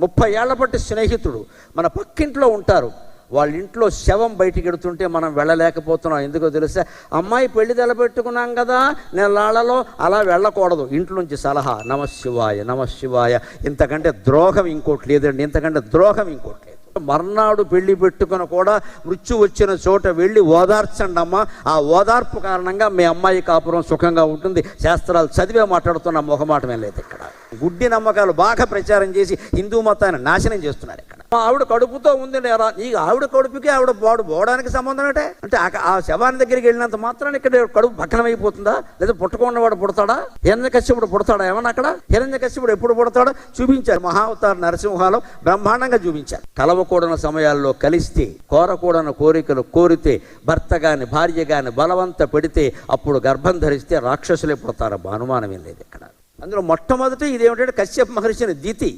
30 ఏళ్ల బట్టి స్నేహితుడు, మన పక్కింట్లో ఉంటారు. వాళ్ళ ఇంట్లో శవం బయటికి ఎడుతుంటే మనం వెళ్ళలేకపోతున్నాం. ఎందుకో తెలుసా? అమ్మాయి పెళ్లి తెలబెట్టుకున్నాం కదా, నెలాళ్ళలో అలా వెళ్ళకూడదు. ఇంట్లోంచి సలహా, నమశివాయ నమశివాయ. ఇంతకంటే ద్రోహం ఇంకోటి లేదండి, ఇంతకంటే ద్రోహం ఇంకోటి లేదు. మర్నాడు పెళ్లి పెట్టుకుని కూడా మృత్యు వచ్చిన చోట వెళ్ళి ఓదార్చండి అమ్మ, ఆ ఓదార్పు కారణంగా మీ అమ్మాయి కాపురం సుఖంగా ఉంటుంది. శాస్త్రాలు చదివే మాట్లాడుతున్న మొహమాటమే లేదు ఇక్కడ. గుడ్డి నమ్మకాలు బాగా ప్రచారం చేసి హిందూ మతాన్ని నాశనం చేస్తున్నారు ఇక్కడ. ఆవిడ కడుపుతో ఉంది లేరా, నీకు ఆవిడ కడుపుకి ఆవిడ పోవడానికి సంబంధం ఏంటే? అంటే ఆ శవాన్ని దగ్గరికి వెళ్ళినంత మాత్రాన్ని ఇక్కడ కడుపు భగ్నమైపోతుందా? లేదా పుట్టకున్నవాడు పుడతాడా? హిరణ్యకశ్యపుడు పుడతాడా ఏమన్నా అక్కడ? హిరణ్యకశ్యపుడు ఎప్పుడు పుడతాడో చూపించారు. మహావతార నరసింహాలో బ్రహ్మాండంగా చూపించారు. కలవకూడని సమయాల్లో కలిస్తే, కోరకూడని కోరికలు కోరితే, భర్త గాని భార్య గాని బలవంత పెడితే అప్పుడు గర్భం ధరిస్తే రాక్షసులే పుడతారు. అనుమానం ఏం లేదు ఇక్కడ. అందులో మొట్టమొదటి ఇదేమిటంటే కశ్యప మహర్షిని దితి